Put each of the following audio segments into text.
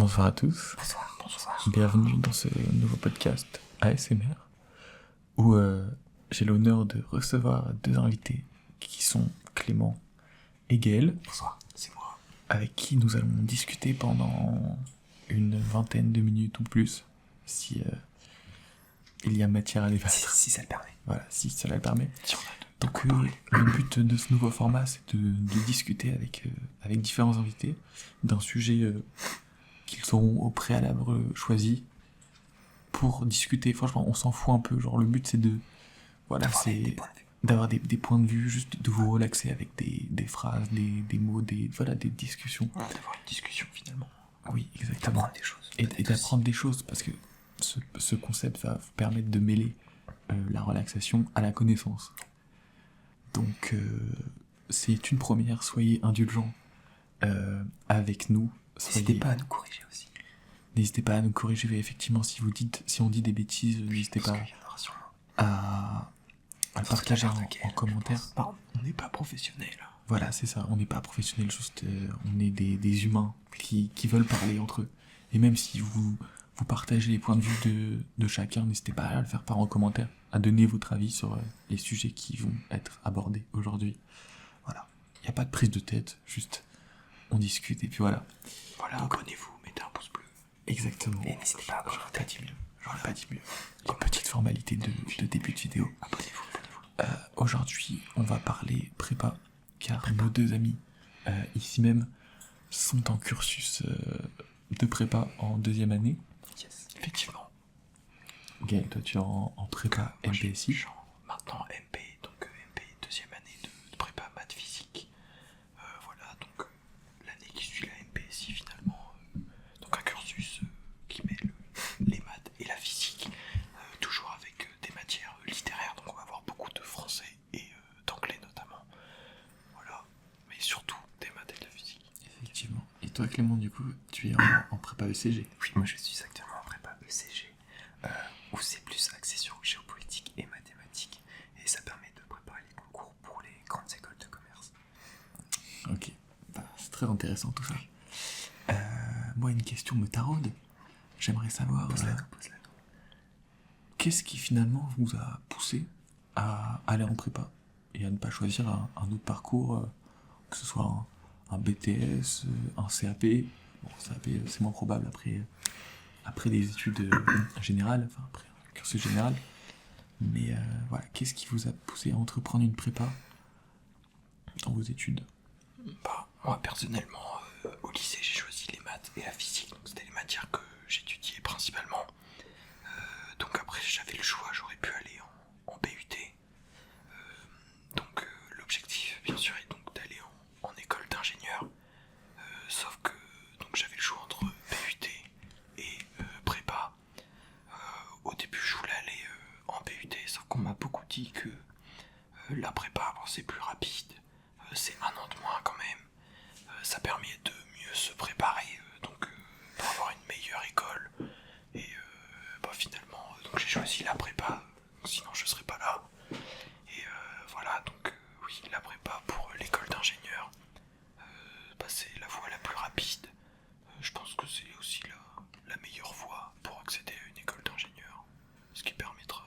Bonsoir à tous. Bonsoir. Bienvenue dans ce nouveau podcast ASMR où j'ai l'honneur de recevoir deux invités qui sont Clément et Gaël. Bonsoir, c'est moi. Avec qui nous allons discuter pendant une vingtaine de minutes ou plus si il y a matière à débattre. Si ça le permet. Voilà, si cela le permet. Si on a Donc le but de ce nouveau format, c'est de discuter avec différents invités d'un sujet qu'ils auront au préalable choisi pour discuter. Franchement, on s'en fout un peu. Genre, le but, c'est d'avoir des points de vue, juste de vous relaxer avec des phrases, des mots, des discussions. Voilà, d'avoir une discussion finalement. Oui, exactement. D'apprendre des choses. Et d'apprendre des choses, parce que ce concept va vous permettre de mêler la relaxation à la connaissance. Donc, c'est une première. Soyez indulgents avec nous. N'hésitez pas à nous corriger aussi. N'hésitez pas à nous corriger, effectivement, si on dit des bêtises, n'hésitez pas à le partager en commentaire. On n'est pas professionnels. Voilà, c'est ça, on n'est pas professionnels, juste on est des humains qui veulent parler entre eux. Et même si vous partagez les points de vue de chacun, n'hésitez pas à le faire part en commentaire, à donner votre avis sur les sujets qui vont être abordés aujourd'hui. Voilà, il n'y a pas de prise de tête, juste on discute et puis voilà. Voilà, donc, abonnez-vous, mettez un pouce bleu. Exactement. Et n'hésitez pas à abonner. J'aurais pas dit mieux. Les petites formalités de début de vidéo. Abonnez-vous. Aujourd'hui, on va parler prépa, car nos deux amis, ici même, sont en cursus de prépa en deuxième année. Yes, effectivement. Gaël, toi tu es en prépa MPSI. Je suis maintenant MP, donc MP, deuxième année de prépa maths physique. Voilà, donc l'année qui suit la MPSI finalement. Donc un cursus qui mêle les maths et la physique, toujours avec des matières littéraires, donc on va avoir beaucoup de français et d'anglais notamment. Voilà, mais surtout des maths et de la physique. Effectivement. Et toi Clément, du coup, tu es en prépa ECG. Oui, moi je suis actuellement en prépa ECG, où c'est plus axé sur géopolitique et mathématiques, et ça permet de préparer les concours pour les grandes écoles de commerce. Ok, c'est très intéressant tout ça. Moi, une question me taraude. J'aimerais savoir... Pose-la nous. Qu'est-ce qui finalement vous a poussé à aller en prépa et à ne pas choisir un autre parcours, que ce soit un BTS, un CAP. Bon, CAP c'est moins probable après des études générales, enfin après un cursus général. Mais voilà, qu'est-ce qui vous a poussé à entreprendre une prépa dans vos études? Moi personnellement, au lycée j'ai choisi les maths et la physique, donc c'était les matières que j'étudiais principalement. Donc après j'avais le choix, j'aurais pu aller en BUT. Donc l'objectif bien sûr est donc d'aller en école d'ingénieur. Sauf que donc j'avais le choix entre BUT et prépa. Au début je voulais aller en BUT, sauf qu'on m'a beaucoup dit que la prépa c'est plus rapide, c'est un an de moins quand même. Ça permet de mieux se préparer pour avoir une meilleure école. Et finalement, donc j'ai choisi la prépa, sinon je serais pas là. Et voilà, donc oui, la prépa pour l'école d'ingénieur, c'est la voie la plus rapide. Je pense que c'est aussi la meilleure voie pour accéder à une école d'ingénieur, ce qui permettra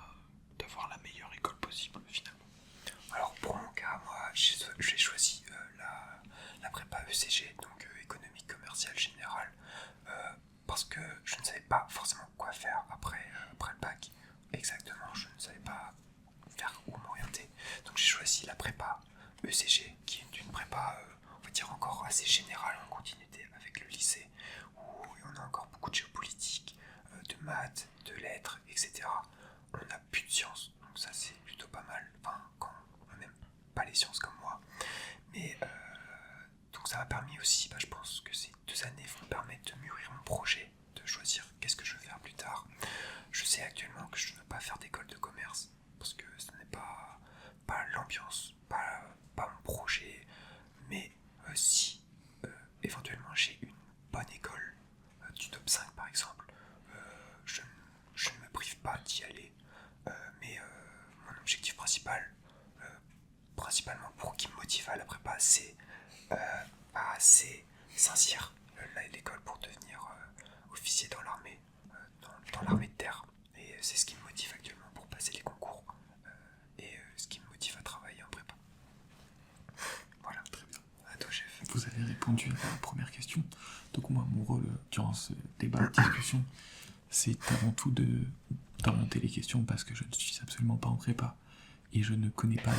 d'avoir la meilleure école possible finalement. Alors pour mon cas, moi j'ai choisi la prépa ECG, donc économie commerciale générale, parce que je ne savais pas forcément quoi faire après le bac. Exactement, je ne savais pas vers où m'orienter. Donc j'ai choisi la prépa ECG, qui est une prépa, on va dire encore assez générale en continuité avec le lycée, où on a encore beaucoup de géopolitique, de maths, de lettres, etc. On n'a plus de sciences, donc ça c'est plutôt pas mal, enfin quand on n'aime pas les sciences comme moi. Mais donc ça m'a permis aussi, je pense que ces 2 années vont me permettre de mûrir mon projet, de choisir qu'est-ce que je veux faire plus tard. Je sais actuellement que je ne veux pas faire d'école de commerce, parce que ce n'est pas l'ambiance, pas mon projet, mais si éventuellement j'ai une bonne école, du top 5 par exemple, je ne me prive pas d'y aller, mais mon objectif principalement pour qui me motive à la prépa, c'est Saint-Cyr, l'école pour devenir officier dans l'armée, dans l'armée de terre. Et c'est ce qui me motive actuellement pour passer les concours et ce qui me motive à travailler en prépa. Voilà. Très bien. À toi, chef. Vous avez répondu à la première question. Donc moi, mon rôle durant ce débat de discussion, c'est avant tout d'orienter les questions parce que je ne suis absolument pas en prépa et je ne connais pas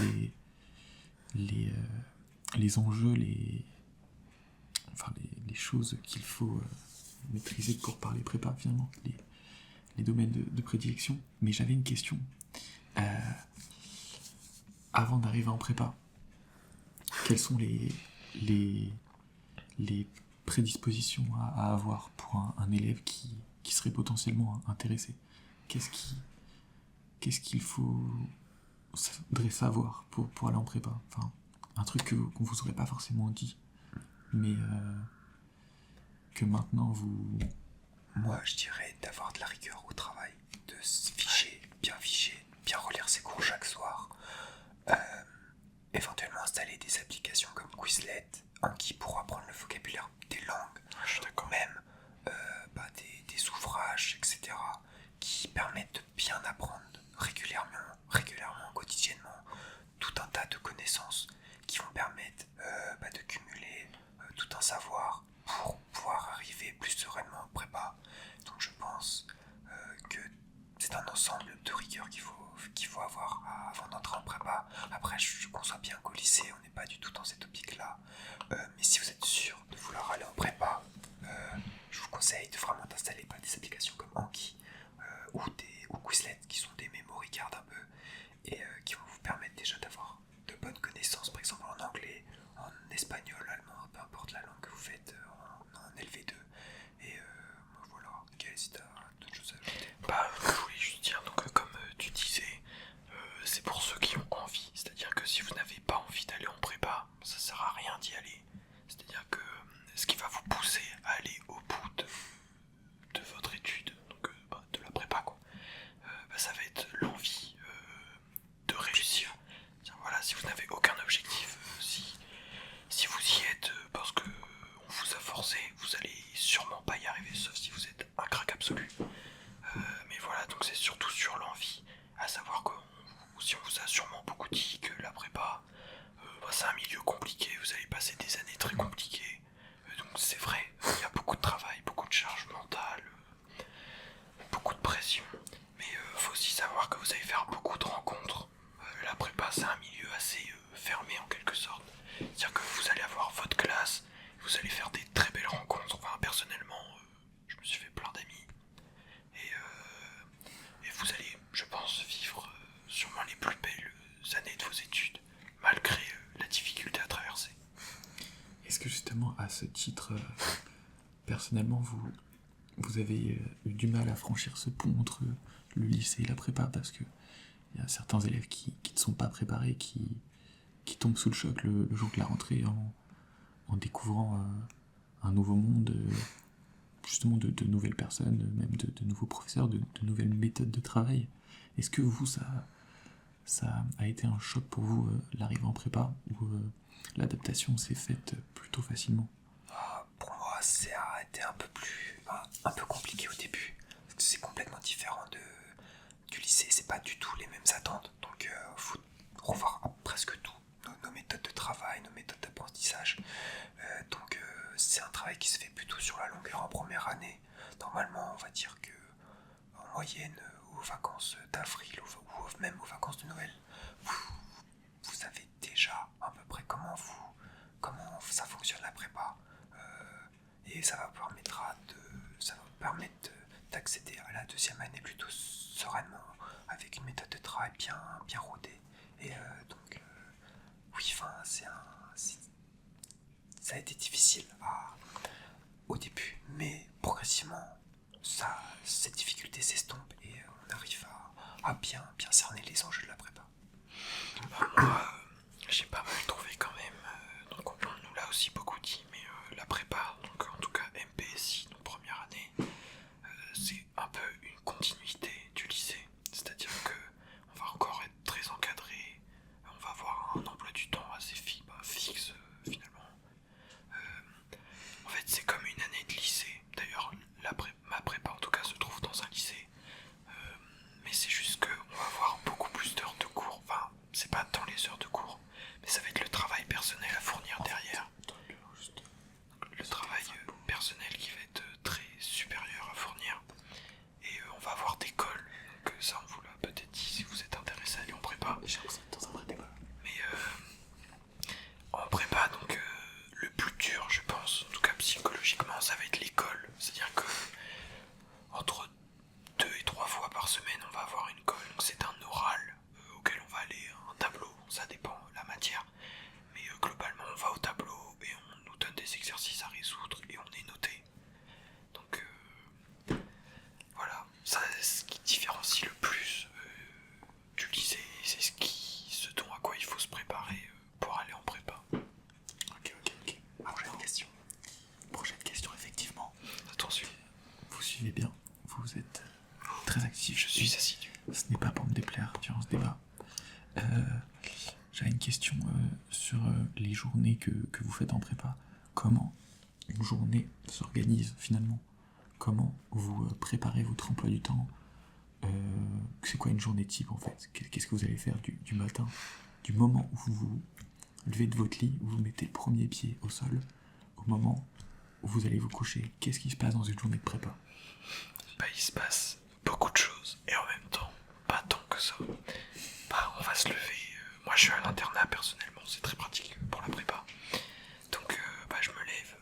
les enjeux, les choses qu'il faut maîtriser pour parler prépa finalement, les domaines de prédilection. Mais j'avais une question. Avant d'arriver en prépa, quelles sont les prédispositions à avoir pour un élève qui serait potentiellement intéressé? Qu'est-ce qu'il faudrait savoir pour aller en prépa? Enfin, un truc qu'on vous aurait pas forcément dit, mais que maintenant vous... Moi, je dirais d'avoir de la rigueur au travail, de se ficher, bien relire ses cours chaque soir, éventuellement installer des applications comme Quizlet, Anki pour apprendre le vocabulaire des langues, Je suis d'accord. même des ouvrages, etc., qui permettent de bien apprendre régulièrement, quotidiennement, tout un tas de connaissances qui vont permettre de cumuler tout un savoir pour pouvoir arriver plus sereinement en prépa. Donc je pense que c'est un ensemble de rigueur qu'il faut avoir avant d'entrer en prépa. Après, je conçois bien qu'au lycée, on n'est pas du tout dans cette optique-là. Mais si vous êtes sûr de vouloir aller en prépa, je vous conseille de vraiment d'installer des applications comme Anki ou Quizlet, qui sont des memory cards un peu, et qui vont vous permettre déjà d'avoir de bonnes connaissances, par exemple en anglais, en espagnol, allemand, peu importe la langue que vous faites, en LV2. Et voilà, si t'as d'autres choses à ajouter. Je voulais juste dire, donc comme tu disais, c'est pour ceux qui ont envie. C'est-à-dire que si vous n'avez pas envie d'aller en prépa, ça sert à rien d'y aller. C'est-à-dire que ce qui va vous pousser à aller au bout de votre étude, donc de la prépa quoi, ça va être l'envie de réussir. Voilà, si vous n'avez aucun objectif, si vous y êtes parce que on vous a forcé, vous allez sûrement pas y arriver, sauf si vous êtes un crack absolu. Mais voilà, donc c'est surtout sur l'envie, à savoir que si on vous a sûrement beaucoup dit que la prépa, c'est un milieu compliqué, vous allez passer des années très compliquées. Donc c'est vrai, il y a beaucoup de travail, beaucoup de charge mentale, beaucoup de pression. Mais faut aussi savoir que vous allez faire beaucoup de rencontres. La prépa, c'est un milieu assez fermé en quelque sorte. C'est-à-dire que vous allez avoir votre classe, vous allez faire des très belles rencontres. Enfin, personnellement, je me suis fait plein d'amis. Et vous allez, je pense, vivre sûrement les plus belles années de vos études, malgré la difficulté à traverser. Est-ce que justement, à ce titre, personnellement, vous avez eu du mal à franchir ce pont entre le lycée et la prépa, parce que il y a certains élèves qui ne sont pas préparés, qui tombent sous le choc le jour de la rentrée en découvrant un nouveau monde, justement de nouvelles personnes, même de nouveaux professeurs, de nouvelles méthodes de travail. Est-ce que vous, ça a été un choc pour vous, l'arrivée en prépa, ou l'adaptation s'est faite plutôt facilement? Pour moi, ça a été un peu compliqué au début, parce que c'est complètement différent du lycée, c'est pas du tout les mêmes attentes, donc faut revoir presque tout, nos méthodes de travail, nos méthodes d'apprentissage. Donc c'est un travail qui se fait plutôt sur la longueur en première année. Normalement, on va dire que en moyenne, aux vacances d'avril ou même aux vacances de Noël, vous savez déjà à peu près comment ça fonctionne la prépa, et ça va vous permettre d'accéder à la deuxième année plutôt sereinement, avec une méthode de travail bien rodée. Et donc oui, ça a été difficile au début, mais progressivement cette difficulté s'estompe et on arrive à bien cerner les enjeux de la prépa. Moi, j'ai pas mal trouvé quand même, donc on nous l'a aussi beaucoup dit, mais la prépa, donc en tout cas MPSI, donc première année, c'est un peu une continuité du lycée, c'est-à-dire que on va encore être très encadré, on va avoir un emploi du temps assez fixe finalement. En fait, c'est comme une année de lycée. D'ailleurs, ma prépa suivez bien. Vous êtes très actif. Je suis assidu. Ce n'est pas pour me déplaire durant ce débat. J'avais une question sur les journées que vous faites en prépa. Comment une journée s'organise finalement? Comment vous préparez votre emploi du temps? C'est quoi une journée type en fait? Qu'est-ce que vous allez faire du matin, du moment où vous vous levez de votre lit, où vous mettez le premier pied au sol, au moment où vous allez vous coucher? Qu'est-ce qui se passe dans une journée de prépa? Bah, il se passe beaucoup de choses et en même temps, pas tant que ça. Bah, on va se lever. Moi, je suis à l'internat personnellement, c'est très pratique pour la prépa. Donc, bah, je me lève,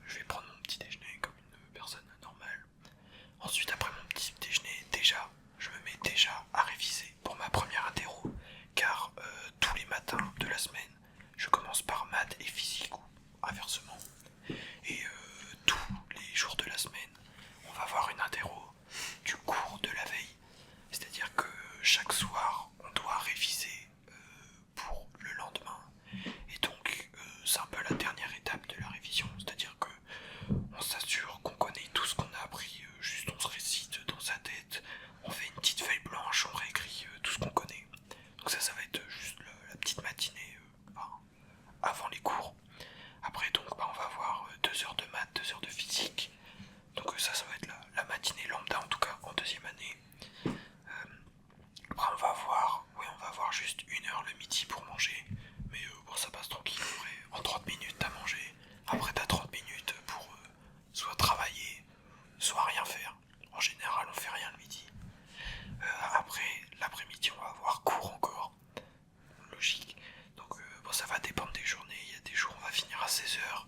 je vais prendre mon petit déjeuner comme une personne normale. Ensuite, après mon petit déjeuner, déjà, je me mets déjà à réviser pour ma première interro, car tous les matins de la semaine, je commence par maths et physique ou inversement. Et tous les jours de la semaine, on va avoir une interro du cours de la veille. C'est-à-dire que chaque soir, on doit réviser pour le lendemain. Et donc, c'est un peu la dernière étape de la révision. C'est-à-dire que on s'assure qu'on connaît tout ce qu'on a appris. Juste, on se récite dans sa tête. On fait une petite feuille blanche, on réécrit tout ce qu'on connaît. Donc ça va être juste la petite matinée avant les cours. Après, donc, bah, on va avoir 2 heures de maths, 2 heures de physique. Donc ça va être la matinée lambda, en tout cas en deuxième année. Après, on va avoir juste 1 heure le midi pour manger. Mais bon, ça passe tranquille. Après, en 30 minutes, t'as mangé. Après, t'as 30 minutes pour soit travailler, soit rien faire. En général, on fait rien le midi. Après, l'après-midi, on va avoir cours encore. Logique. Donc bon, ça va dépendre des journées. Il y a des jours où on va finir à 16h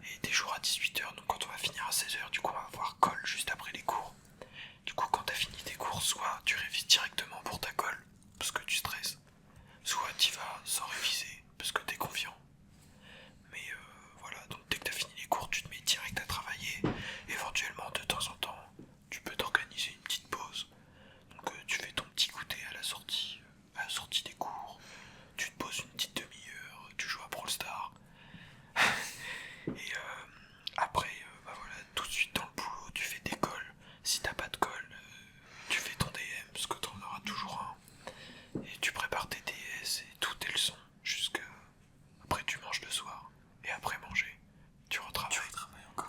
et des jours à 18h. Donc quand on va finir à 16h, du coup on va avoir colle juste après les cours. Du coup, quand t'as fini tes cours, soit tu révises directement pour ta colle parce que tu stresses, soit tu vas sans réviser parce que t'es confiant. Mais voilà, donc dès que t'as fini les cours, tu te mets direct à travailler. Éventuellement, de temps en temps, tu peux t'organiser une petite pause. Donc tu fais ton petit goûter à la sortie des cours. Tu te poses une petite demi-heure, tu joues à Brawl Stars. Et après, bah voilà, tout de suite dans le boulot, tu fais tes calls. Si t'as pas de call, tu fais ton DM, parce que t'en auras toujours un. Et tu prépares tes DS et toutes tes leçons, jusqu'à... Après tu manges le soir. Et après manger, tu retravailles.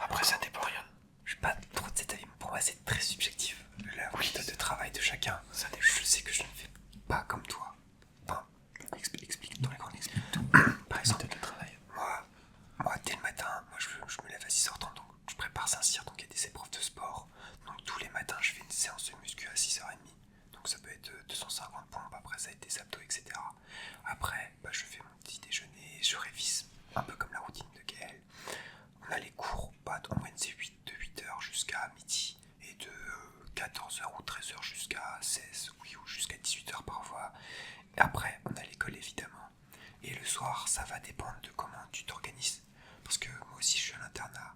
Après ça dépend rien. Je suis pas trop de cet avis, pour moi c'est très subjectif. La méthode de travail de chacun. Ça dépend. Je sais que je ne fais pas comme toi. Enfin, Explique dans les grandes expliques. par exemple, Méthode de travail. moi, dès le matin, je me lève à 6h30, donc je prépare Saint-Cyr, donc il y a des épreuves de sport. Donc tous les matins, je fais une séance de muscu à 6h30. Donc ça peut être 250 pompes, après ça va être des abdos, etc. Après, bah, je fais mon petit déjeuner, je révise, un peu comme la routine de Gaël. On a les cours, bah, en moyenne c'est de 8h jusqu'à midi, et de 14h ou 13h jusqu'à 16, oui, ou jusqu'à 18h parfois. Et après, on a l'école évidemment. Et le soir, ça va dépendre de comment tu t'organises. Parce que moi aussi, je suis à l'internat.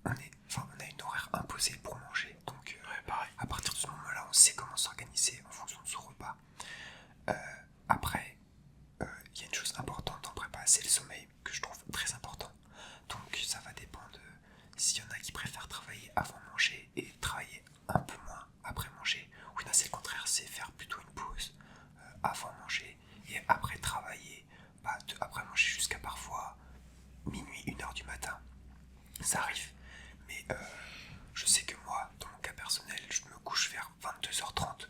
On a une horaire imposée pour manger. Donc, Pareil. à partir de ce moment-là, on sait comment s'organiser en fonction de son repas. Après, il y a une chose importante en prépa, c'est le sommeil, que je trouve très important. Donc, ça va dépendre de s'il y en a qui préfèrent travailler avant manger et travailler un peu moins après manger. Ou il y en a, c'est le contraire, c'est faire plutôt une pause avant manger et après travailler, après manger jusqu'à parfois minuit, 1h du matin. Ça arrive, mais je sais que moi, dans mon cas personnel, je me couche vers 22h30.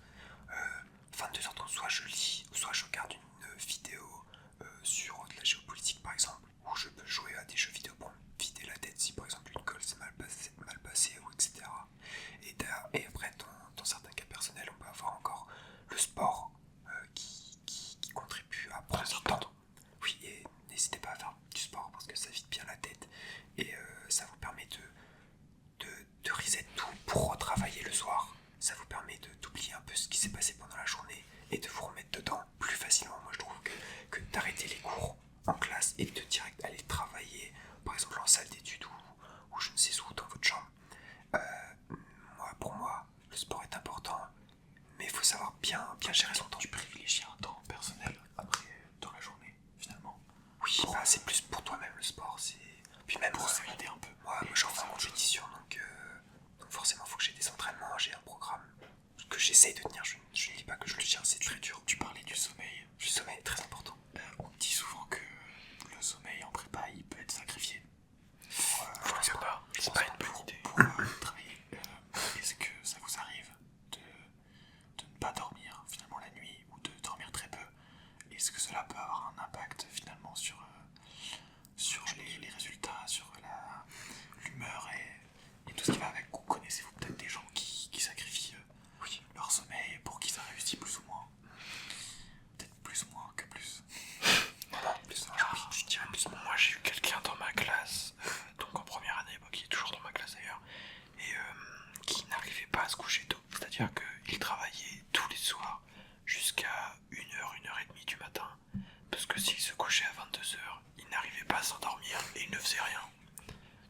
22h30, soit je lis, soit je regarde une vidéo sur de la géopolitique par exemple, ou je peux jouer à des jeux vidéo pour me vider la tête si par exemple une colle s'est mal passée, ou etc. Et après, dans certains cas personnels, on peut avoir encore le sport qui contribue à prendre du temps. Oui, et n'hésitez pas à faire du sport parce que ça vide bien la tête et ça vous permet de reset tout pour retravailler le soir. Ça vous permet d'oublier un peu ce qui s'est passé pendant la journée et de vous remettre dedans plus facilement. Moi je trouve que d'arrêter les cours en classe et de direct aller travailler, par exemple en salle d'études ou je ne sais où dans votre chambre. Pour moi, le sport est important, mais il faut savoir bien gérer son temps. Tu privilégies un temps personnel après dans la journée finalement. Oui, c'est plus pour toi-même le sport, c'est... Puis même pour s'évader un peu. Moi j'en fais en compétition, donc C'est-à-dire qu'il travaillait tous les soirs jusqu'à 1h, 1h30 du matin. Parce que s'il se couchait à 22h, il n'arrivait pas à s'endormir et il ne faisait rien.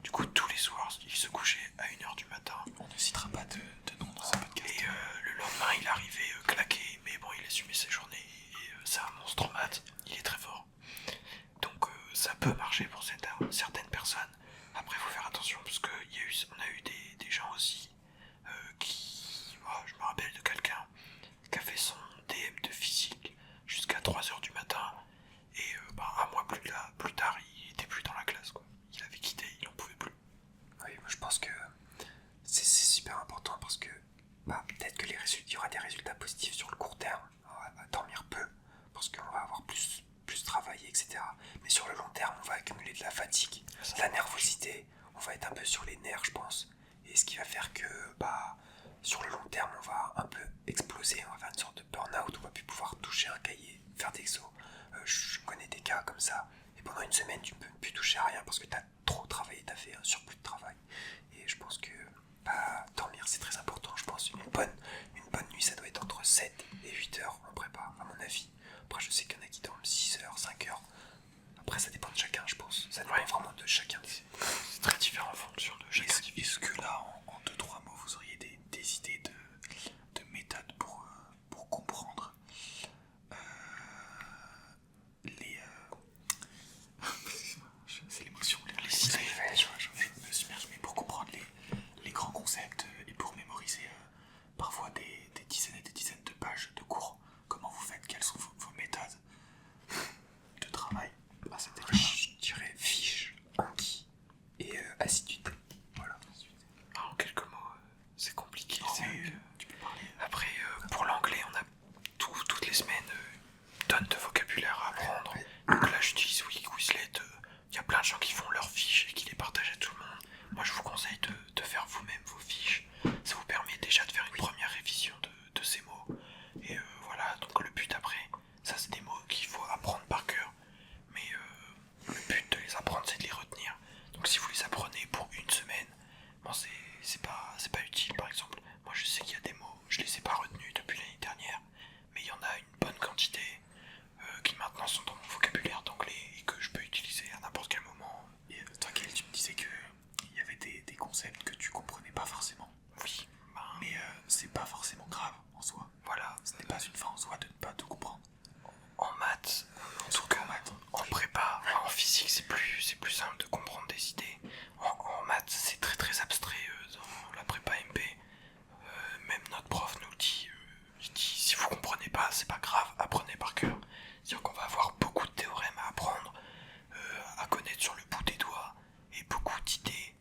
Du coup, tous les soirs, il se couchait à 1h du matin. On ne citera pas de nom dans ce podcast. Et le lendemain, il arrivait claqué, mais bon, il assumait ses journées. Et c'est un monstre en maths, il est très fort. Donc ça peut marcher pour certaines personnes. Après, il faut faire attention parce qu'on a eu des gens aussi je me rappelle de quelqu'un qui a fait son DM de physique jusqu'à 3h du matin et un mois plus tard, il était plus dans la classe, quoi. Il avait quitté, il en pouvait plus. Oui, moi je pense que c'est super important parce que peut-être que il y aura des résultats positifs sur le court terme. On va dormir peu parce qu'on va avoir plus travaillé, etc. Mais sur le long terme, on va accumuler de la fatigue, de la nervosité. On va être un peu sur les nerfs, je pense. Et ce qui va faire que sur le long terme, on va un peu exploser. On va faire une sorte de burn-out. On va plus pouvoir toucher un cahier, faire d'exo. Je connais des cas comme ça. Et pendant une semaine, tu ne peux plus toucher à rien parce que tu as trop travaillé, tu as fait un surplus de travail. Et je pense que dormir, c'est très important. Je pense une bonne nuit, ça doit être entre 7 et 8 heures en prépa, à mon avis. Après, je sais qu'il y en a qui dorment 6 heures, 5 heures. Après, ça dépend de chacun, je pense. Ça dépend vraiment de chacun. C'est très différent en fonction de chacun. Est-ce que là, en 2-3 mots, vous auriez des idées de méthodes pour comprendre les... c'est l'émotion. Les idées. Je me submerge, mais pour comprendre les grands concepts et pour mémoriser parfois des dizaines et des dizaines de pages de cours, comment vous faites? Quelles sont vos méthodes de travail à cet égard? Je dirais fiche, Anki et assiduité. Voilà. En quelques mots, c'est compliqué. Tu peux parler. Après, pour l'anglais, on a toutes les semaines tonnes de vocabulaire à apprendre. Donc là, j'utilise Quizlet. Il y a plein de gens qui font leurs fiches et qui les partagent à tout le monde. Moi, je vous conseille de faire vous-même vos fiches. Ça vous permet déjà de faire une première révision de ces mots. Et voilà, donc le but après, ça c'est des mots qu'il faut apprendre par cœur. Mais le but de les apprendre, c'est de les retenir. Donc si vous les apprenez pour une semaine, bon, c'est pas utile. Par exemple, moi je sais qu'il y a des mots, je les ai pas retenus depuis l'année dernière, mais il y en a une bonne quantité qui maintenant sont dans mon vocabulaire d'anglais et que je peux utiliser à n'importe quel moment. Et toi, Gaël, tu me disais qu'il y avait des concepts que tu comprenais pas forcément. Oui, mais c'est pas forcément grave en soi. voilà. Ce n'est pas une fin en soi de ne pas tout comprendre. En maths, en tout cas, en prépa, en physique, c'est plus simple de comprendre des idées. En maths, c'est très très abstrait dans la prépa MP. Même notre prof nous dit, il dit si vous comprenez pas, c'est pas grave, apprenez par cœur. C'est-à-dire qu'on va avoir beaucoup de théorèmes à apprendre, à connaître sur le bout des doigts, et beaucoup d'idées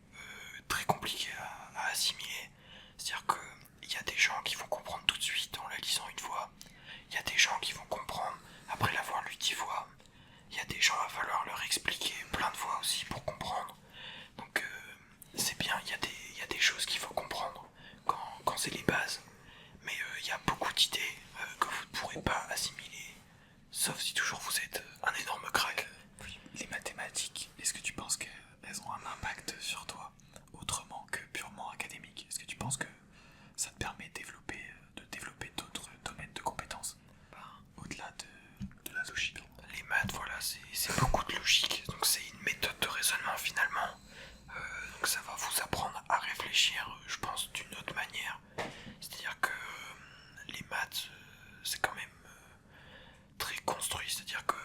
très compliquées à assimiler. C'est-à-dire qu'il y a des gens qui vont comprendre tout de suite en la lisant une fois. Il y a des gens qui vont comprendre après l'avoir lu 10 fois. Il y a des gens, il va falloir leur expliquer plein de fois aussi pour comprendre. Donc c'est bien, il y a des choses qu'il faut comprendre quand c'est les bases. Mais il y a beaucoup d'idées que vous ne pourrez pas assimiler, sauf si toujours vous êtes un énorme crack. Les mathématiques, est-ce que tu penses qu'elles ont un impact sur toi autrement que purement académique? Est-ce que tu penses que ça te permet de développer d'autres domaines de compétences au-delà de la logique? Les maths, voilà, c'est beaucoup de logique, donc c'est une méthode de raisonnement finalement. Donc ça va vous apprendre à réfléchir, je pense, d'une autre manière. C'est-à-dire que les maths, c'est quand même très construit, c'est-à-dire que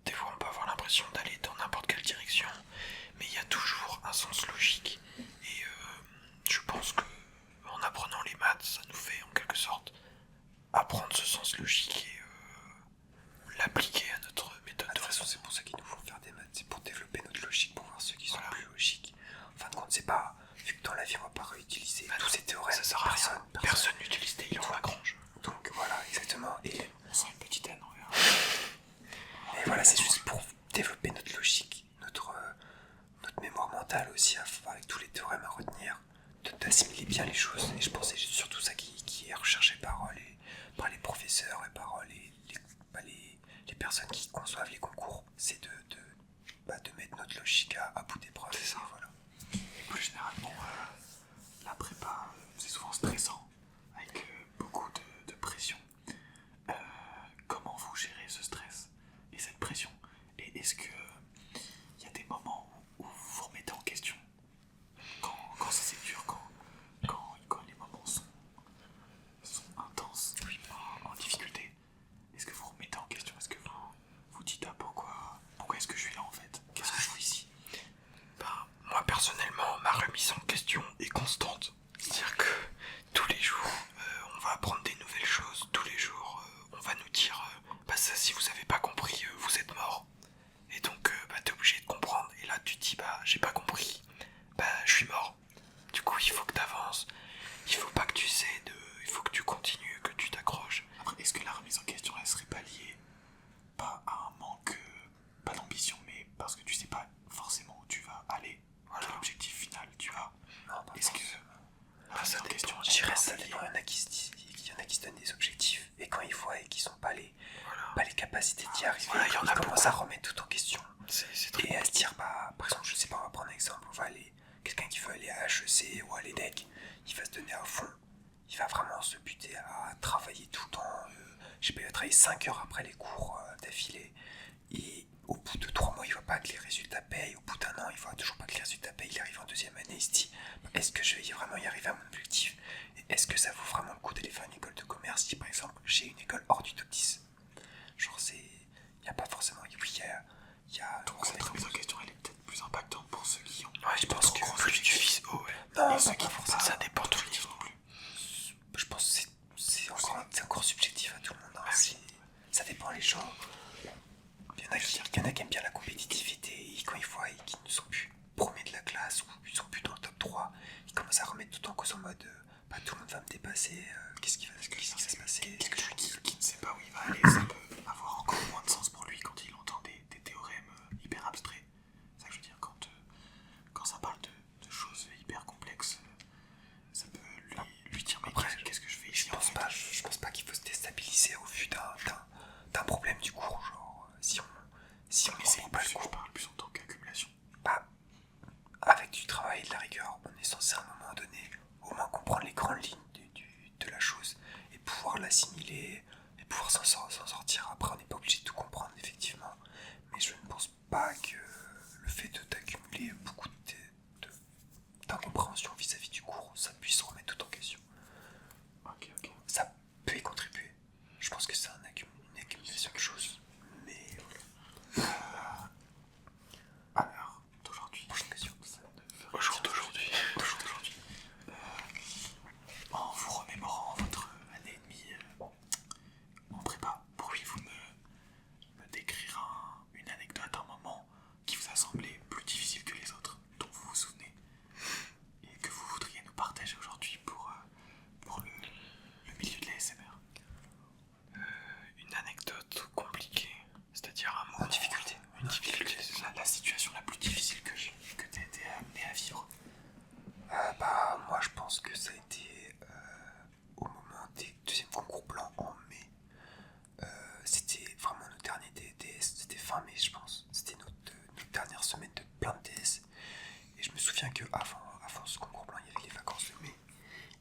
des fois on peut avoir l'impression d'aller dans n'importe quelle direction, mais il y a toujours un sens logique. Et je pense que en apprenant les maths, ça nous fait en quelque sorte apprendre ce sens logique et l'appliquer à notre méthode de raisonnement. C'est pour ça qu'il nous faut faire des maths, c'est pour développer notre logique, pour voir ceux qui sont plus logiques. En fin de compte, c'est pas, vu que dans la vie on va pas réutiliser tous ces théorèmes, ça sert à rien. Personne n'utilise des lions Lagrange. Donc voilà, exactement. Et On sent une petite haine envers. Et voilà, c'est juste pour développer notre logique, notre mémoire mentale aussi, avec tous les théorèmes à retenir, d'assimiler bien les choses. Et je pense que c'est surtout ça qui est recherché par les professeurs et par les personnes qui conçoivent les concours. C'est de mettre notre logique à bout d'épreuve. C'est ça. Voilà. Et plus généralement, la prépa, c'est souvent stressant, avec question est constante. C'est-à-dire que tous les jours, on va apprendre des nouvelles choses. Tous les jours, on va nous dire bah ça, si vous avez pas compris, vous êtes mort. Et donc, t'es obligé de comprendre. Et là, tu te dis bah j'ai pas compris, bah je suis mort. Du coup, il faut que t'avances. Il faut pas que tu cèdes. Il faut que tu continues, que tu t'accroches. Après, est-ce que la remise en question, elle serait pas liée pas à un manque, pas d'ambition, mais parce que tu sais pas forcément où tu vas aller, quel objectif final tu as. Non, Est-ce que la remise en question, je dirais ça dépend. Il y en a qui se donnent des objectifs et quand ils voient qu'ils sont pas les capacités d'y arriver, ils commencent à remettre tout en question. Et à se dire, bah, par exemple, je sais pas, on va prendre un exemple, on va aller, quelqu'un qui veut aller à HEC ou à l'EDEC, il va se donner à fond, il va vraiment se buter à travailler tout le temps, je sais pas, il va travailler 5 heures après les cours d'affilée, et au bout de 3 mois, il voit pas que les résultats payent, au bout d'un an, il voit toujours pas que les résultats payent, il arrive en deuxième année, il se dit, est-ce que je vais vraiment y arriver à mon objectif? Et est-ce que ça vaut vraiment le coup d'aller faire une école de commerce si, par exemple, j'ai une école hors du top 10? Genre, il n'y a pas forcément, oui, il y a donc cette remise en question, elle est peut-être plus impactante pour ceux qui ont. Ouais, je pense que plus tu vises haut, Non, et ceux qui pas forcément. ça dépend de ton niveau. Non plus. Je pense que c'est encore subjectif à tout le monde. Hein. Ah oui. Ça dépend les gens. Il y en a qui aiment bien la compétitivité et quand ils voient qu'ils ne sont plus premiers de la classe ou ils sont plus dans le top 3, ils commencent à remettre tout en cause en mode bah, tout le monde va me dépasser, qu'est-ce qui va se passer? Quelqu'un qui ne sait pas où il va aller, ça peut avoir encore moins de sens pour lui quand il entend des théorèmes hyper abstraits. C'est ça que je veux dire, quand ça parle de choses hyper complexes, ça peut lui dire mais Après, qu'est-ce que je fais ici? je pense pas qu'il faut se déstabiliser au vu d'un problème du cours. Genre, si on Mais c'est comprend pas le je cours, parle plus en tant qu'accumulation. bah, avec du travail et de la rigueur, on est censé à un moment donné au moins comprendre les grandes lignes de la chose et pouvoir l'assimiler et pouvoir s'en sortir. Après, on n'est pas obligé de tout comprendre, effectivement. Mais je ne pense pas que le fait d'accumuler beaucoup d'incompréhension vis-à-vis du cours, ça puisse remettre tout en question. Ok. Ça peut y contribuer. Je pense que c'est une accumulation de choses. Mais Alors, d'aujourd'hui, prochaine question. Au jour d'aujourd'hui. En vous remémorant votre année et demie en prépa, pourriez-vous me décrire une anecdote, un moment qui vous a semblé plus difficile que les autres, dont vous vous souvenez, et que vous voudriez nous partager aujourd'hui pour le milieu de l'ASMR? Une anecdote compliquée, c'est-à-dire un moment. En difficulté. Une difficulté, c'est ça. La situation la plus difficile que tu as été amené à vivre. Bah, moi je pense que ça a été au moment des deuxième concours blanc en mai. C'était vraiment notre dernier DS, c'était fin mai je pense. C'était notre dernière semaine de plein de DS. Et je me souviens que avant ce concours blanc, il y avait les vacances de mai.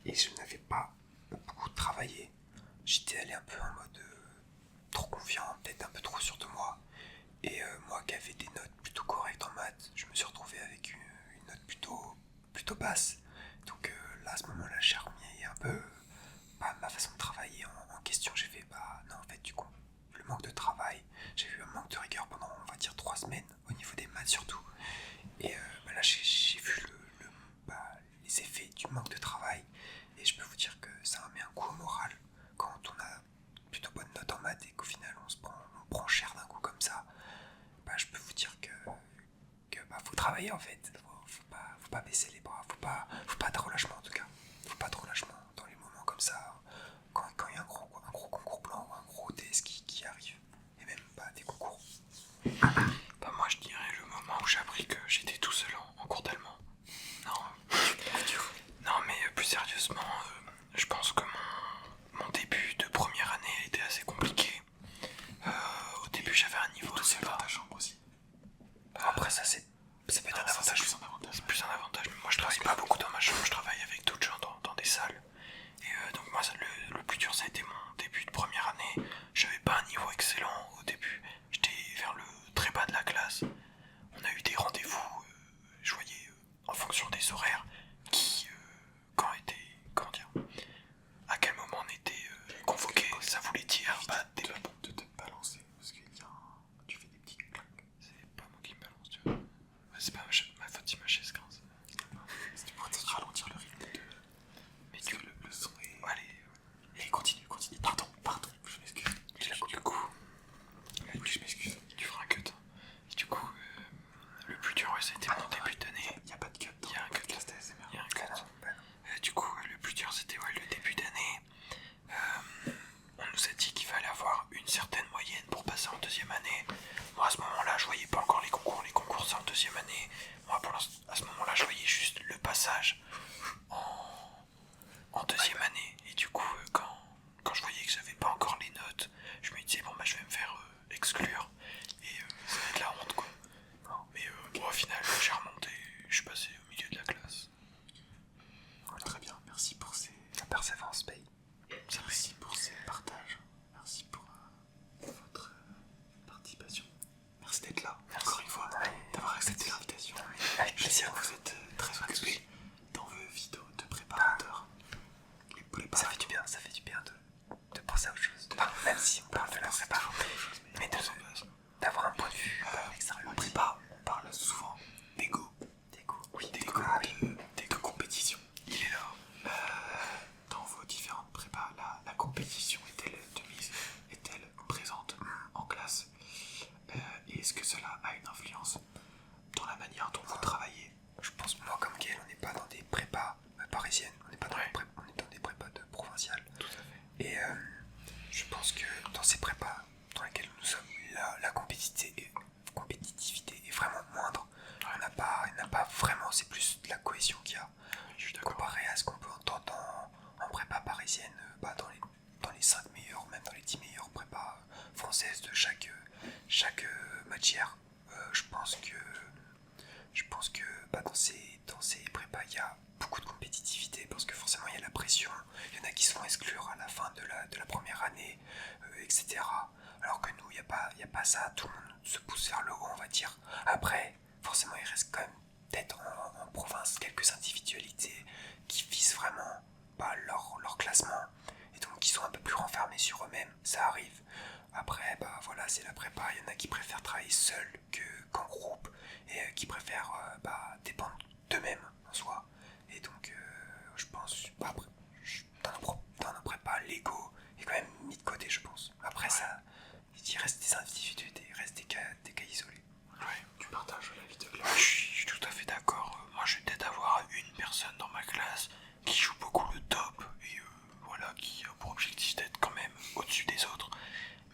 Et je n'avais pas beaucoup travaillé. J'étais allé un peu en mode trop confiant, peut-être un peu trop sûr de moi. Et moi qui avais des notes plutôt correctes en maths, je me suis retrouvé avec une note plutôt basse. Donc là, à ce moment-là, j'ai remis un peu ma façon de travailler en question. J'ai fait, bah non, en fait, du coup, le manque de travail, j'ai eu un manque de rigueur pendant, on va dire, 3 semaines, au niveau des maths surtout. Et là, j'ai vu les effets du manque de travail. Et je peux vous dire que ça a mis un coup au moral quand on a plutôt bonne note en maths et qu'au final, on prend cher d'un coup comme ça. Bah, je peux vous dire que faut travailler en fait. Faut pas baisser les bras. Faut pas de relâchement en tout cas. Faut pas de relâchement dans les moments comme ça. Quand il y a un gros concours blanc ou un gros DS qui arrive. Et même des concours. Bah moi je dirais le moment où j'ai appris que j'étais tout seul en cours d'allemand. Non mais plus sérieusement, je pense que mon début de première année a été assez compliqué. Au début j'avais un niveau Tout assez seul dans bas. ta chambre aussi. Après ça peut être un avantage. C'est plus un avantage. C'est plus un avantage, mais moi je travaille pas beaucoup dans ma persévérance paye. Merci pour ces partages. Merci pour votre participation. Merci d'être là, encore une fois, d'avoir accepté l'invitation. Avec Je sais plaisir. que vous êtes très occupés dans vos vies de préparateurs. Ça fait du bien, de penser à autre chose. Même si on parle de la prépa, mais d'avoir un point de vue extérieur. En prépa, on parle souvent d'ego. Oui, D'ego, ah oui. de compétition. Il est là. Dans vos différentes prépas, la compétition est-elle de mise? Est-elle présente en classe? Et est-ce que cela a une influence dans la manière dont vous travaillez? Je pense, moi comme Gaël, on n'est pas dans des prépas parisiennes, on n'est pas dans, on est dans des prépas de provinciales. Tout à fait. Et je pense que dans ces prépas dans lesquelles nous sommes, la compétitivité est vraiment moindre. Il n'y en a pas vraiment, c'est plus de la cohésion qu'il y a. Comparé à ce qu'on peut entendre en prépa parisienne, dans les 5 meilleures, même dans les 10 meilleures prépas françaises de chaque matière. Je pense que dans ces prépas, il y a beaucoup de compétitivité parce que forcément il y a la pression, il y en a qui se font exclure à la fin de la première année, etc. Alors que nous, il n'y a pas ça, tout le monde se pousse vers le haut, on va dire. Après, forcément, il reste quand même peut-être en province quelques individualités qui visent vraiment leur classement et donc qui sont un peu plus renfermés sur eux-mêmes, ça arrive. Après, voilà, c'est la prépa, il y en a qui préfèrent travailler seuls qu'en groupe et qui préfèrent dépendre d'eux-mêmes en soi. Et donc, je pense, après, dans nos prépas, l'ego est quand même mis de côté, je pense. Après, ça, il reste des individualités, il reste des cas isolés. Ouais, tu partages l'avis de Claire. Je suis tout à fait d'accord. Moi, je vais peut-être avoir une personne dans ma classe qui joue beaucoup le top et voilà, qui a pour objectif d'être quand même au-dessus des autres.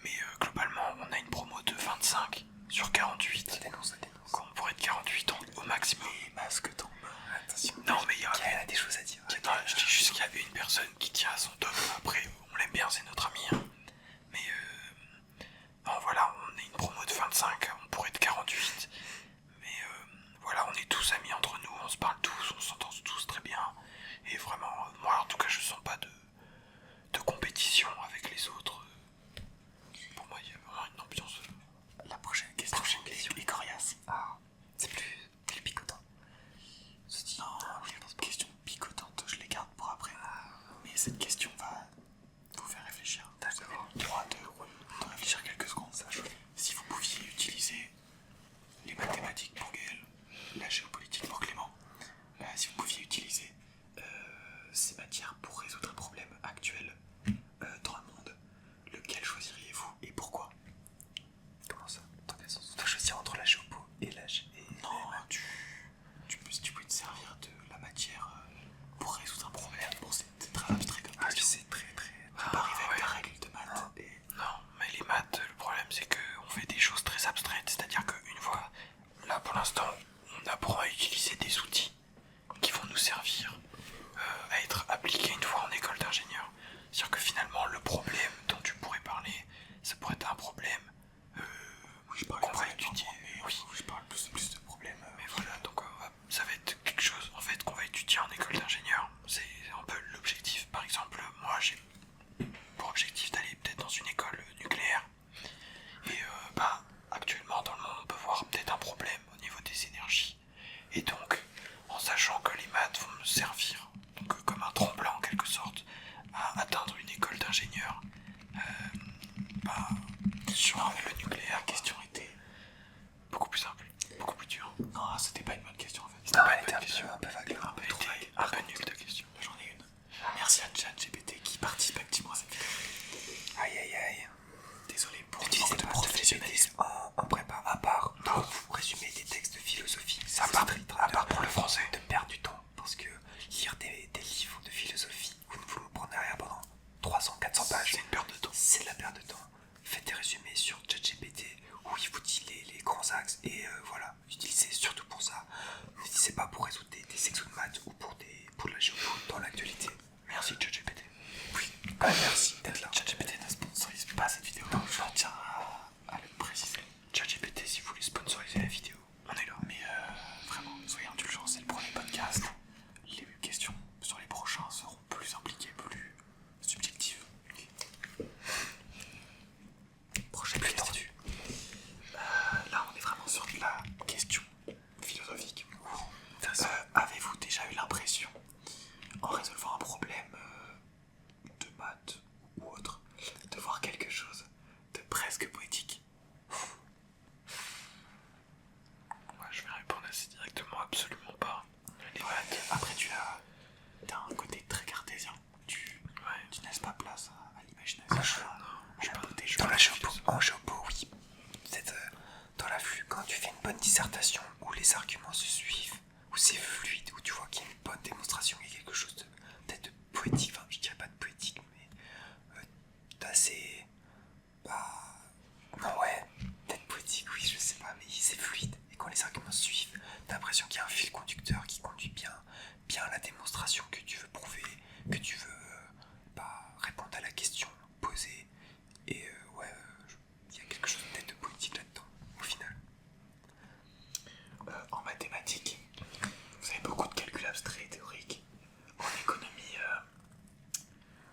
Mais globalement, on a une promo de 25 sur 48. Ça dénonce. Quand on pourrait être 48 au maximum. Les masques tombent. Attention, Non, mais il y a... Gaël a des choses à dire. Non, je dis juste qu'il y a une personne qui tient à son top. Après, on l'aime bien, c'est notre ami. Hein. Mais non, voilà, on est une promo de 25, on pourrait être 48. Mais voilà, on est tous amis entre nous, on se parle tous, on s'entend tous très bien. Et vraiment, moi en tout cas, je sens pas de compétition avec les autres. Pour moi, il y a vraiment une ambiance. La prochaine question est coriace. Ah, c'est plus picotant. Non, les questions picotantes, je les garde pour après. Mais cette question va vous faire réfléchir. Vous avez le droit de réfléchir quelques secondes. Si vous pouviez utiliser les mathématiques pour Gaël, la géopolitique pour Clément, si vous pouviez utiliser ces matières pour résoudre un problème actuel dans le monde, lequel choisiriez-vous et pourquoi? Comment ça? Dans quel sens? On doit choisir entre la géopo et la Non, si tu peux te servir de la matière pour résoudre un problème, bon c'est très abstrait comme question. c'est très. On va pas arriver avec la règle de maths. Non, mais les maths, le problème c'est qu'on fait des choses très abstraites. C'est-à-dire qu'une fois, là pour l'instant, on apprend à utiliser des outils qui vont nous servir à être appliqués une fois en école d'ingénieur. C'est-à-dire que finalement, le problème dont tu pourrais parler, ça pourrait être un problème Oui, je parle qu'on va étudier. oui, je parle plus de problèmes. Mais voilà, donc ça va être quelque chose en fait qu'on va étudier en école d'ingénieur. C'est un peu l'objectif. Par exemple, moi j'ai pour objectif d'aller peut-être dans une école nucléaire. Et actuellement dans le monde on peut voir peut-être un problème au niveau des énergies. Et donc, en sachant que les maths vont me servir donc, comme un tremplin en quelque sorte à atteindre une école d'ingénieur sur le nucléaire, La question était... beaucoup plus simple, beaucoup plus dur. Non, c'était pas une bonne question en fait. C'était pas elle une était bonne question. un peu vague. Un peu trop vague, un peu nulle ta question. Là, j'en ai une. Merci à ChatGPT qui participe activement à cette vidéo. Aïe. Désolé pour le Utilisez manque de pas professionnalisme. en prépa, à part pour résumer des textes de philosophie. À part pour le français. De perdre du temps, parce que lire des livres de philosophie où vous ne prenez rien pendant 300-400 pages, C'est une perte de temps. c'est de la perte de temps. Faites des résumés sur ChatGPT où il vous dit les grands axes et voilà, utilisez surtout pour ça. N'utilisez pas pour résoudre des exos de maths ou pour de la géo dans l'actualité. Merci ChatGPT. Oui, merci d'être là. ChatGPT ne sponsorise pas cette vidéo. Je tiens à le préciser. ChatGPT, si vous voulez sponsoriser la vidéo, on est là. Mais vraiment, soyez indulgents, c'est le premier podcast. Les questions sur les prochains seront plus impliquées, plus en résolvant un problème de maths ou autre, de voir quelque chose de presque poétique. Ouais, je vais répondre assez directement, absolument pas. Les maths. Après, t'as un côté très cartésien. Tu laisses pas place à l'imagination. À la beauté. Dans la géopo, en géopo, oui. Peut-être dans la flux, quand tu fais une bonne dissertation où les arguments se suivent, où c'est fluide, où tu vois qu'il y a une bonne démonstration, il y a quelque chose de peut-être de poétique, enfin je dirais pas de poétique, mais d'assez... Bah... Non ouais, peut-être poétique, oui, je sais pas, mais c'est fluide. Et quand les arguments se suivent, t'as l'impression qu'il y a un fil conducteur qui conduit bien la démonstration que tu veux prouver, que tu veux répondre à la question posée. Et il y a quelque chose peut-être de politique là-dedans, au final. En mathématiques, vous avez beaucoup de calculs abstraits et théoriques. En économie,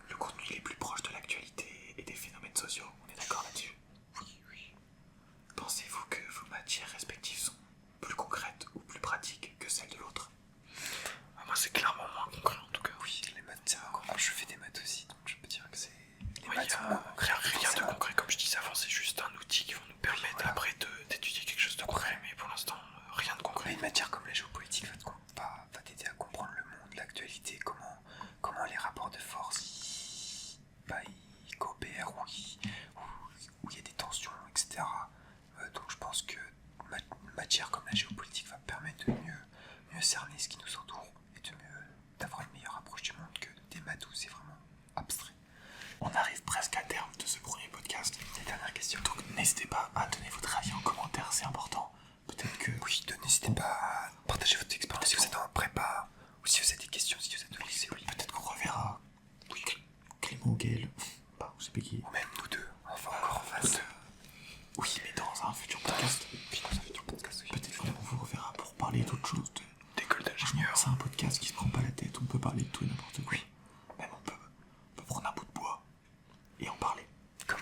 le contenu il est plus proche de l'actualité et des phénomènes sociaux. On est d'accord là-dessus? Oui. Pensez-vous que vos matières respectives sont plus concrètes ou plus pratiques que celles de l'autre? Moi, c'est clairement moins concret en tout cas. Oui, les maths, c'est encore... je fais des maths aussi, donc je peux dire que c'est... Les Ouais, maths sont moins concrets, rien de forcément. concret, comme je disais avant, c'est juste un outil qui va nous permettre voilà. après d'étudier quelque chose de concret, mais pour l'instant, rien de Mais concret. une matière comme la géopolitique va t'aider à comprendre le monde, l'actualité, comment les rapports de force ils coopèrent, où il y a des tensions, etc. Donc je pense que une matière comme la géopolitique va permettre de mieux cerner ce qui nous entoure et d'avoir une meilleure approche du monde que des maths où c'est vraiment abstrait. On arrive presque à terme de ce premier podcast. Les dernières questions. Donc n'hésitez pas à donner votre avis en commentaire, c'est important. Peut-être que... Oui, n'hésitez pas à partager votre expérience si vous êtes en prépa ou si vous avez des questions, si vous êtes au lycée, oui. Peut-être qu'on reverra Clément ou Gaël. Bah, je sais pas qui. Ou même nous deux, enfin encore en face. Oui, mais dans un futur podcast. Puis dans un futur podcast, oui. Peut-être qu'on vous reverra pour parler d'autres choses. D'école d'ingénieur. C'est un podcast qui se prend pas la tête, on peut parler de tout et n'importe quoi. Même on peut prendre un bout de bois et en parler. Comme,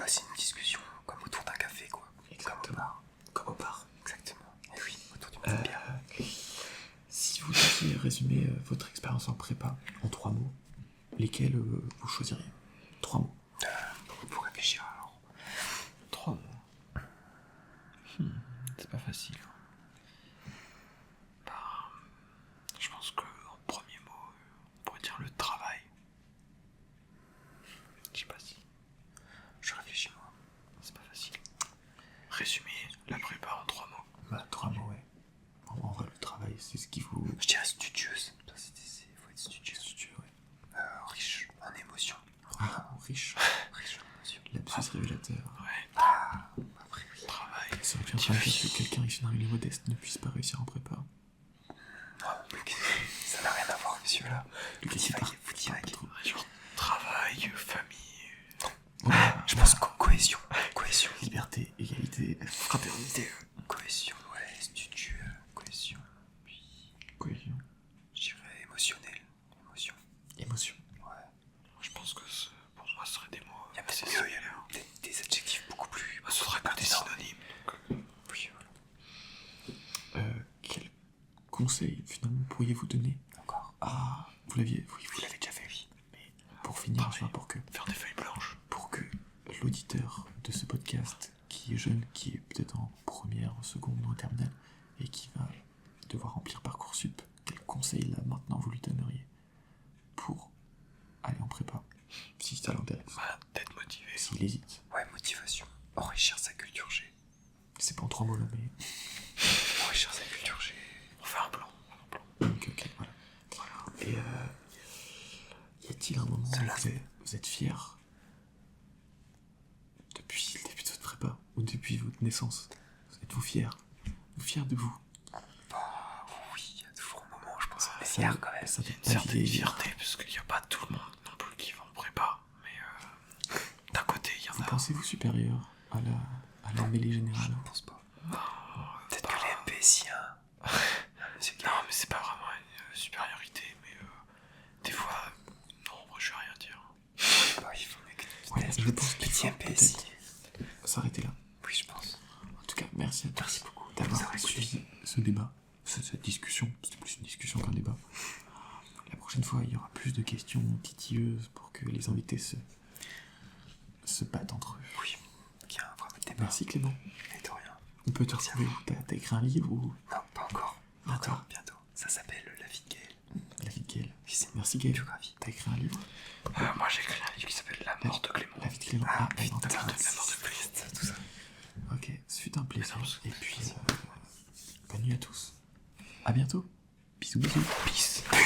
c'est une discussion comme autour d'un café, quoi. Exactement. Comme au bar. Exactement. Et oui, autour d'une petite bière. Si vous deviez résumer votre expérience en prépa en 3 mots, lesquels vous choisiriez? 3 mots. Pour réfléchir alors. 3 mots. C'est pas facile. Je pense que en premier mot, on pourrait dire le travail. Je sais pas si. Je réfléchis moi. C'est pas facile. Résumer la prépa en 3 mots. Bah, 3 mots, ouais. En vrai, le travail, c'est ce qui vous... Je dirais studieuse. Faut être studieuse. Studieux, ouais. Riche en émotions. Ah, riche. Riche en émotions. Lapsus révélateur. Ouais. Après, oui. Travail. C'est bien tragique que quelqu'un issu d'un milieu modeste ne puisse pas réussir en prépa. Ça n'a rien à voir, monsieur, là. Le Vous gars qui divaguez, part, vous divaguez. Genre travail, famille. Je pense cohésion. Cohésion. Liberté, égalité, fraternité. Cohésion, ouais, studieux. Cohésion. Puis, Cohésion. je dirais émotionnel. Émotion. Émotion. Ouais. Je pense que pour moi, ce serait des mots. Il y a assez peut-être mieux, il y similaires. a des adjectifs beaucoup plus... Ce sera que des synonymes. Oui, voilà. Quel conseil, finalement, pourriez-vous donner? Encore. Ah, vous l'avez déjà fait, oui. Mais pour finir, Parler. enfin, Faire des feuilles blanches. pour que l'auditeur de ce podcast, qui est jeune, qui est peut-être en première, en seconde ou en terminale, et qui va devoir remplir Parcoursup, quel conseil là maintenant vous lui donneriez pour aller en prépa, si ça l'intéresse, D'être motivé. s'il hésite? Ouais, motivation. Enrichir sa culture G. C'est pas en 3 mots là, mais... Enrichir sa culture G. On fait un plan. Ok, voilà. Et y a-t-il un moment où vous êtes fier depuis le début de votre prépa ou depuis votre naissance? Êtes-vous fier? Vous fier de vous? Bah oui, il y a toujours un moment, je pense. On est fiers quand même. Ça Il y a doit une pas certaine vieillir. fierté, parce qu'il n'y a pas tout le monde non plus qui va en prépa. Mais d'un côté, il y en Vous a. pensez-vous supérieur à la mêlée générale? Je pense pas. Peut-être que les MPSiens. Non, mais c'est pas vraiment une supériorité. Mais des fois, non, moi je vais rien dire. Bah, il faut que tu Ouais, testes. je pense qu'il Petit faut MPSI. peut-être s'arrêter là. Oui, je pense. En tout cas, merci à tous. Merci beaucoup d'avoir de nous avoir suivi ce débat, cette discussion. C'était plus une discussion qu'un débat. La prochaine prochaine fois, il y aura plus de questions titilleuses pour que les invités se battent entre eux. Oui, qu'il y a un vrai débat. Merci Clément. Et de rien. On peut te retrouver où? T'as écrit un livre ou... Non, pas encore. D'accord. Bientôt. Ça s'appelle La vie de Gaël. La vie de Gaël. C'est Merci Gaël. biographie. T'as écrit un livre? Moi j'ai écrit un livre qui s'appelle La mort de Clément. La vie de Clément. Ah, La vie